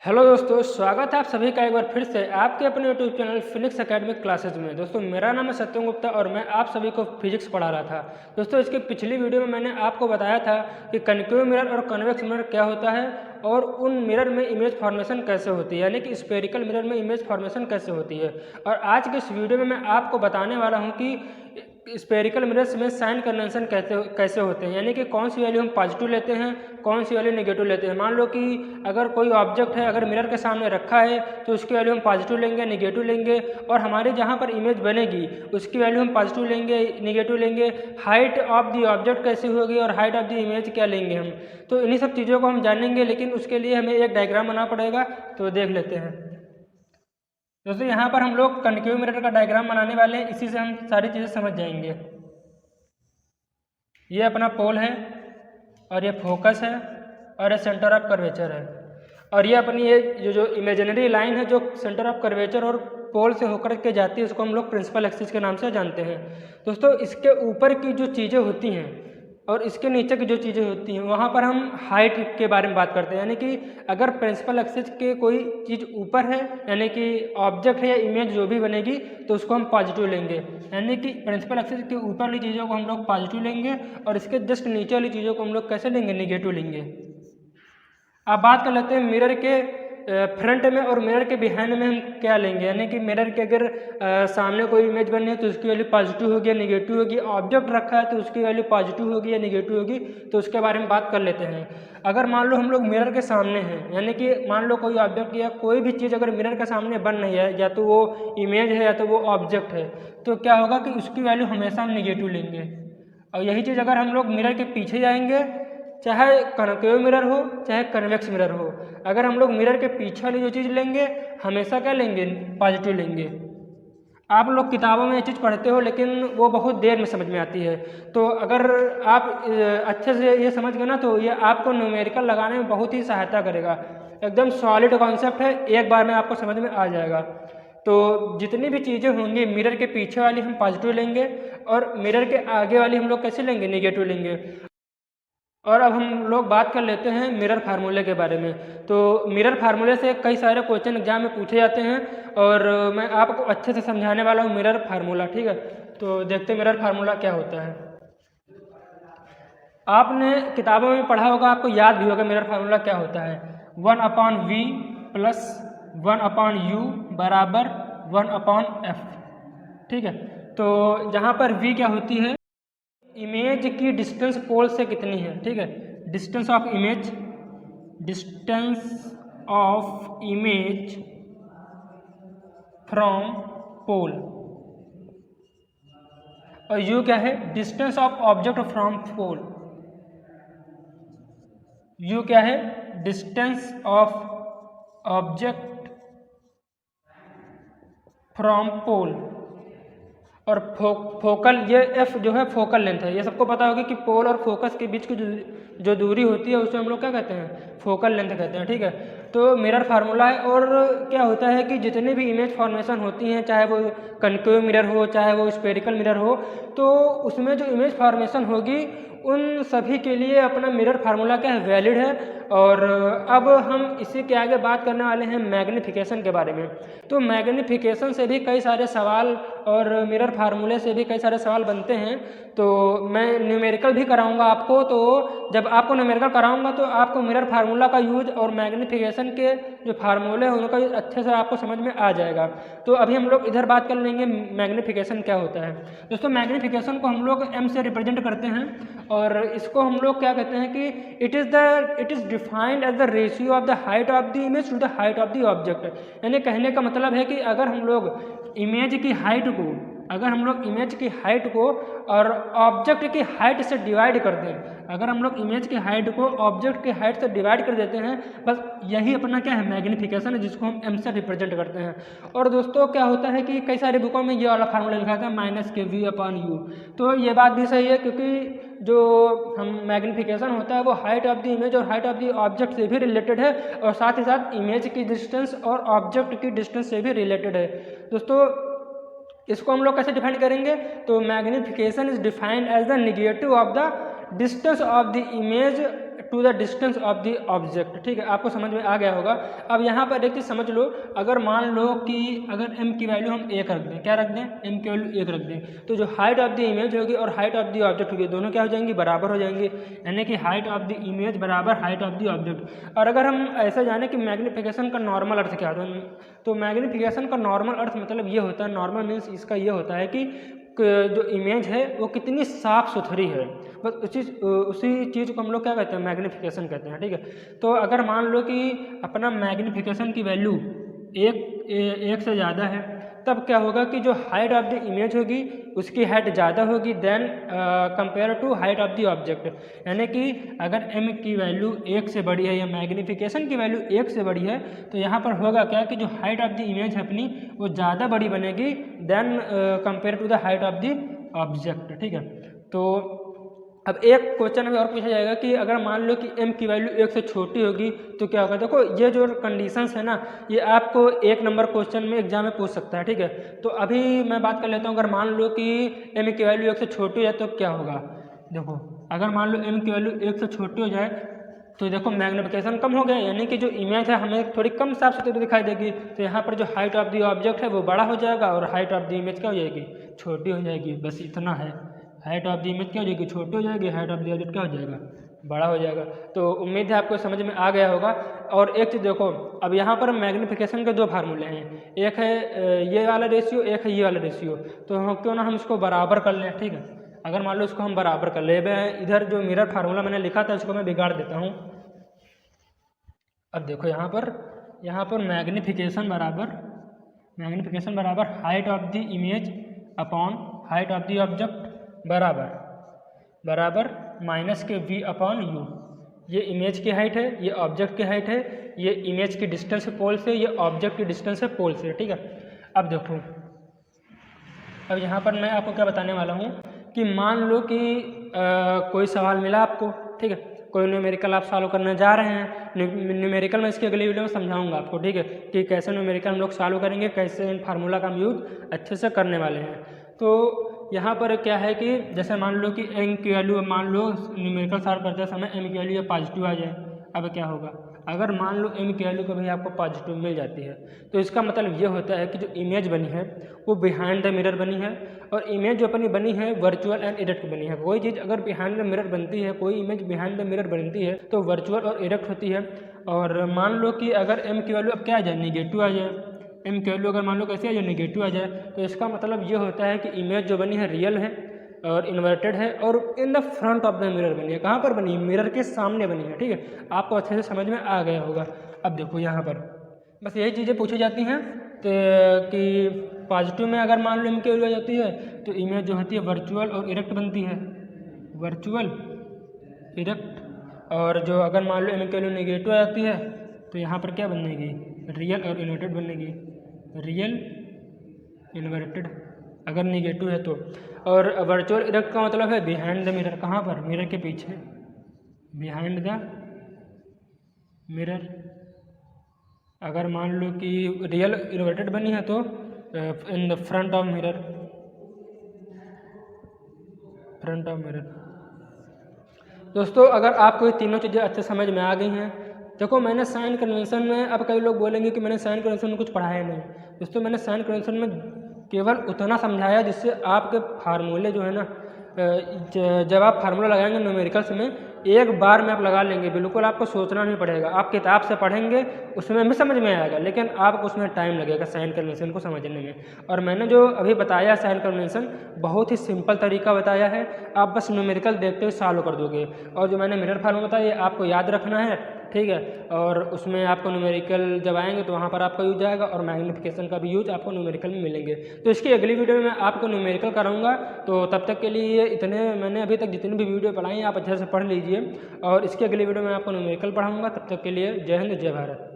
Hello दोस्तों, स्वागत है आप सभी का एक बार फिर से आपके अपने YouTube channel physics academic classes में। दोस्तों, मेरा नाम है सत्यम गुप्ता और मैं आप सभी को फिजिक्स पढ़ा रहा था। दोस्तों, इसकी पिछली वीडियो में मैंने आपको बताया था कि कनकेव मिरर और कन्वेक्स मिरर क्या होता है और उन मिरर में इमेज फॉर्मेशन कैसे होती है, यानी कि स्फेरिकल मिरर में इमेज फॉर्मेशन कैसे होती है। और आज के इस वीडियो में मैं आपको बताने वाला हूँ कि स्पेरिकल मिरर्स में साइन कन्वेंशन कैसे होते हैं, यानी कि कौन सी वैल्यू हम पॉजिटिव लेते हैं, कौन सी वैल्यू नेगेटिव लेते हैं। मान लो कि अगर कोई ऑब्जेक्ट है, अगर मिरर के सामने रखा है तो उसकी वैल्यू हम पॉजिटिव लेंगे, नेगेटिव लेंगे, और हमारे जहाँ पर इमेज बनेगी उसकी वैल्यू हम पॉजिटिव लेंगे, नेगेटिव लेंगे। हाइट ऑफ द ऑब्जेक्ट कैसी होगी और हाइट ऑफ द इमेज क्या लेंगे हम, तो इन्हीं सब चीज़ों को हम जानेंगे। लेकिन उसके लिए हमें एक डायग्राम बनाना पड़ेगा, तो देख लेते हैं। दोस्तों, यहाँ पर हम लोग कनकेव मिरर का डायग्राम बनाने वाले हैं, इसी से हम सारी चीज़ें समझ जाएंगे। ये अपना पोल है और ये फोकस है और ये सेंटर ऑफ कर्वेचर है, और ये अपनी ये जो इमेजिनरी लाइन है जो सेंटर ऑफ कर्वेचर और पोल से होकर के जाती है, उसको हम लोग प्रिंसिपल एक्सिस के नाम से जानते हैं। दोस्तों, इसके ऊपर की जो चीज़ें होती हैं और इसके नीचे की जो चीज़ें होती हैं वहाँ पर हम हाइट के बारे में बात करते हैं, यानी कि अगर प्रिंसिपल एक्सिस के कोई चीज़ ऊपर है, यानी कि ऑब्जेक्ट है या इमेज जो भी बनेगी, तो उसको हम पॉजिटिव लेंगे, यानी कि प्रिंसिपल एक्सिस के ऊपर वाली चीज़ों को हम लोग पॉजिटिव लेंगे और इसके जस्ट नीचे वाली चीज़ों को हम लोग कैसे लेंगे, निगेटिव लेंगे। अब बात कर लेते हैं मिरर के फ्रंट में और मिरर के बिहाइंड में हम क्या लेंगे, यानी कि मिरर के अगर सामने कोई इमेज बनी है तो उसकी वैल्यू पॉजिटिव होगी या निगेटिव होगी, ऑब्जेक्ट रखा है तो उसकी वैल्यू पॉजिटिव होगी या निगेटिव होगी, तो उसके बारे में बात कर लेते हैं। अगर मान लो हम लोग मिरर के सामने हैं, यानी कि मान लो कोई ऑब्जेक्ट या कोई भी चीज़ अगर मिरर के सामने बन रही है, या तो वो इमेज है या तो वो ऑब्जेक्ट है, तो क्या होगा कि उसकी वैल्यू हमेशा हम निगेटिव लेंगे। और यही चीज़ अगर हम लोग मिरर के पीछे जाएंगे, चाहे कनकेव मिरर हो चाहे कन्वेक्स मिरर हो, अगर हम लोग मिरर के पीछे वाली जो चीज़ लेंगे हमेशा क्या लेंगे, पॉजिटिव लेंगे। आप लोग किताबों में ये चीज़ पढ़ते हो लेकिन वो बहुत देर में समझ में आती है, तो अगर आप अच्छे से ये समझ गए ना तो ये आपको न्यूमेरिकल लगाने में बहुत ही सहायता करेगा। एकदम सॉलिड कॉन्सेप्ट है, एक बार में आपको समझ में आ जाएगा। तो जितनी भी चीज़ें होंगी मिरर के पीछे वाली हम पॉजिटिव लेंगे और मिरर के आगे वाली हम लोग कैसे लेंगे, निगेटिव लेंगे। और अब हम लोग बात कर लेते हैं मिरर फार्मूले के बारे में। तो मिरर फार्मूले से कई सारे क्वेश्चन एग्जाम में पूछे जाते हैं और मैं आपको अच्छे से समझाने वाला हूँ मिरर फार्मूला, ठीक है। तो देखते हैं मिरर फार्मूला क्या होता है। आपने किताबों में पढ़ा होगा, आपको याद भी होगा मिरर फार्मूला क्या होता है। 1/v प्लस 1/u बराबर 1/f, ठीक है। तो जहाँ पर v क्या होती है, इमेज की डिस्टेंस पोल से कितनी है, ठीक है। Distance of image, distance of image from pole, और यू क्या है, distance of object from pole. U क्या है, distance of object from pole. और फोकल, ये एफ जो है फोकल लेंथ है। ये सबको पता होगा कि पोल और फोकस के बीच की जो दूरी होती है उसे हम लोग क्या कहते हैं, फोकल लेंथ कहते हैं, ठीक है। तो मिरर फार्मूला है, और क्या होता है कि जितने भी इमेज फॉर्मेशन होती हैं, चाहे वो कनकेव मिरर हो चाहे वो स्पेरिकल मिरर हो, तो उसमें जो इमेज फॉर्मेशन होगी उन सभी के लिए अपना मिरर फार्मूला क्या है, वैलिड है। और अब हम इसी के आगे बात करने वाले हैं मैग्नीफिकेशन के बारे में। तो मैग्नीफिकेशन से भी कई सारे सवाल और मिरर फार्मूले से भी कई सारे सवाल बनते हैं। तो मैं न्यूमेरिकल भी कराऊंगा आपको, तो जब आपको न्यूमेरिकल कराऊंगा तो आपको मिरर फार्मूला का यूज और मैग्नीफिकेशन के जो फार्मूले हैं उनका अच्छे से आपको समझ में आ जाएगा। तो अभी हम लोग इधर बात कर लेंगे मैग्नीफिकेशन क्या होता है। दोस्तों, मैग्नीफिकेशन को हम लोग m से रिप्रेजेंट करते हैं, और इसको हम लोग क्या कहते हैं कि it is defined as the ratio of the height of the image to the height of the object. यानी कहने का मतलब है कि अगर हम लोग इमेज की हाइट को, अगर हम लोग इमेज की हाइट को और ऑब्जेक्ट की हाइट से डिवाइड कर दें, अगर हम लोग इमेज की हाइट को ऑब्जेक्ट की हाइट से डिवाइड कर देते हैं, बस यही अपना क्या है, मैग्नीफिकेशन है, जिसको हम m से रिप्रेजेंट करते हैं। और दोस्तों, क्या होता है कि कई सारे बुकों में ये वाला फार्मूला लिखा था -kv/u। तो ये बात भी सही है, क्योंकि जो हम मैग्नीफिकेशन होता है वो हाइट ऑफ द इमेज और हाइट ऑफ द ऑब्जेक्ट से भी रिलेटेड है, और साथ ही साथ इमेज की डिस्टेंस और ऑब्जेक्ट की डिस्टेंस से भी रिलेटेड है। दोस्तों, इसको हम लोग कैसे डिफाइन करेंगे, तो magnification is defined as the negative of the distance of the image to the distance of the object. ठीक है, आपको समझ में आ गया होगा। अब यहाँ पर एक चीज़ समझ लो, अगर मान लो कि अगर m की वैल्यू हम 1 रख दें, क्या रख दें, m की वैल्यू 1 रख दें, तो जो हाइट ऑफ द इमेज होगी और हाइट ऑफ द ऑब्जेक्ट होगी दोनों क्या हो जाएंगी, बराबर हो जाएंगी, यानी कि हाइट ऑफ द इमेज बराबर हाइट ऑफ द ऑब्जेक्ट। और अगर हम ऐसा जाने कि मैग्नीफिकेशन का नॉर्मल अर्थ क्या होता है, तो मैग्नीफिकेशन का नॉर्मल अर्थ मतलब ये होता है, नॉर्मल मीन्स इसका ये होता है कि जो इमेज है वो कितनी साफ़ सुथरी है, बस उसी चीज़ को हम लोग क्या कहते हैं, मैग्नीफिकेशन कहते हैं। ठीक है, तो अगर मान लो कि अपना मैग्नीफिकेशन की वैल्यू एक से ज़्यादा है, तब क्या होगा कि जो हाइट ऑफ द इमेज होगी उसकी हाइट ज़्यादा होगी than compare to height of the object. यानी कि अगर m की वैल्यू 1 से बड़ी है या मैग्नीफिकेशन की वैल्यू 1 से बड़ी है, तो यहाँ पर होगा क्या कि जो हाइट ऑफ द इमेज है अपनी वो ज़्यादा बड़ी बनेगी than compare to the height of the object. ठीक है, तो अब एक क्वेश्चन में और पूछा जाएगा कि अगर मान लो कि m की वैल्यू 1 से छोटी होगी तो क्या होगा। देखो ये जो कंडीशंस है ना, ये आपको 1 नंबर क्वेश्चन में एग्जाम में पूछ सकता है। ठीक है, तो अभी मैं बात कर लेता हूँ, अगर मान लो कि m की वैल्यू 1 से छोटी हो जाए तो क्या होगा। देखो अगर मान लो m की वैल्यू 1 से छोटी हो जाए तो देखो मैग्नीफिकेशन कम हो गया, यानी कि जो इमेज है हमें थोड़ी कम साफ सुथरी दिखाई देगी, तो यहाँ पर जो हाइट ऑफ द ऑब्जेक्ट है वो बड़ा हो जाएगा और हाइट ऑफ द इमेज क्या हो जाएगी, छोटी हो जाएगी। बस इतना है, हाइट ऑफ द इमेज क्या हो जाएगी, छोटी हो जाएगी, हाइट ऑफ द ऑब्जेक्ट क्या हो जाएगा, बड़ा हो जाएगा। तो उम्मीद है आपको समझ में आ गया होगा। और एक चीज़ देखो, अब यहाँ पर मैग्नीफिकेशन के 2 फार्मूले हैं, एक है ये वाला रेशियो, एक है ये वाला रेशियो, तो हम क्यों ना हम इसको बराबर कर लें। ठीक है, अगर मान लो इसको हम बराबर कर ले, इधर जो मिरर फार्मूला मैंने लिखा था इसको मैं बिगाड़ देता हूँ। अब देखो यहाँ पर मैग्नीफिकेशन बराबर height of the image upon height of the object बराबर माइनस के v अपॉन u। ये इमेज की हाइट है, ये ऑब्जेक्ट की हाइट है, ये इमेज की डिस्टेंस है पोल से, ये ऑब्जेक्ट की डिस्टेंस है पोल से। ठीक है, अब देखो, अब यहाँ पर मैं आपको क्या बताने वाला हूँ कि मान लो कि कोई सवाल मिला आपको, ठीक है, कोई न्यूमेरिकल आप सॉल्व करने जा रहे हैं। न्यूमेरिकल मैं इसकी अगली वीडियो में समझाऊंगा आपको, ठीक है, कि कैसे न्यूमेरिकल हम लोग सॉल्व करेंगे, कैसे इन फार्मूला का हम यूज अच्छे से करने वाले हैं। तो यहाँ पर क्या है कि जैसे मान लो कि m की वैल्यू, मान लो न्यूमेरिकल सॉल्व करते समय m की वैल्यू पॉजिटिव आ जाए, अब क्या होगा, अगर मान लो m की वैल्यू कभी आपको पॉजिटिव मिल जाती है तो इसका मतलब ये होता है कि जो इमेज बनी है वो बिहाइंड द मिरर बनी है, और इमेज जो अपनी बनी है वर्चुअल एंड इरेक्ट बनी है। कोई चीज़ अगर बिहाइंड द मिरर बनती है, कोई इमेज बिहाइंड द मिरर बनती है तो वर्चुअल और इरेक्ट होती है। और मान लो कि अगर m की वैल्यू अब क्या आ जाए, निगेटिव आ जाए, m की वैल्यू अगर मान लो कैसे आ जाए, निगेटिव आ जाए, तो इसका मतलब ये होता है कि इमेज जो बनी है रियल है और इन्वर्टेड है और in the front of the mirror बनी है। कहाँ पर बनी है, मिरर के सामने बनी है। ठीक है, आपको अच्छे से समझ में आ गया होगा। अब देखो यहाँ पर बस यही चीज़ें पूछी जाती हैं तो कि पॉजिटिव में अगर मान लो m की वैल्यू आ जाती है तो इमेज जो होती है वर्चुअल और इरेक्ट बनती है, वर्चुअल इरेक्ट, और जो अगर मान लो m की वैल्यू निगेटिव आ जाती है तो यहाँ पर क्या बनेगी, रियल और इन्वर्टेड बनेगी, रियल इन्वर्टेड अगर निगेटिव है तो। और वर्चुअल इरेक्ट का मतलब है बिहाइंड द मिरर, कहाँ पर, मिरर के पीछे, बिहाइंड द मिरर। अगर मान लो कि रियल इन्वर्टेड बनी है तो in the front of mirror, front of mirror. दोस्तों अगर आपको ये तीनों चीज़ें अच्छे समझ में आ गई हैं, देखो मैंने साइन कन्वेंशन में, अब कई लोग बोलेंगे कि मैंने साइन कन्वेंशन में कुछ पढ़ाया नहीं। दोस्तों मैंने साइन कन्वेंशन में केवल उतना समझाया जिससे आपके फार्मूले जो है ना, जब आप फार्मूला लगाएंगे न्यूमेरिकल्स में एक बार में आप लगा लेंगे, बिल्कुल आपको सोचना नहीं पड़ेगा। आप किताब से पढ़ेंगे उसमें भी समझ में आएगा, लेकिन आपको उसमें टाइम लगेगा साइन कन्वेंशन को समझने में। और मैंने जो अभी बताया साइन कन्वेंशन बहुत ही सिंपल तरीका बताया है, आप बस न्यूमेरिकल देखते हुए सॉल्व कर दोगे। और जो मैंने मिरर फार्मूला बताया ये आपको याद रखना है, ठीक है, और उसमें आपको न्यूमेरिकल जब आएंगे तो वहाँ पर आपका यूज आएगा और मैग्नीफिकेशन का भी यूज आपको न्यूमेरिकल में मिलेंगे। तो इसकी अगली वीडियो में मैं आपको न्यूमेरिकल कराऊंगा। तो तब तक के लिए इतने मैंने अभी तक जितनी भी वीडियो पढ़ाई हैं आप अच्छे से पढ़ लीजिए, और इसकी अगली वीडियो में आपको न्यूमेरिकल पढ़ाऊंगा। तब तक के लिए जय हिंद, जय भारत।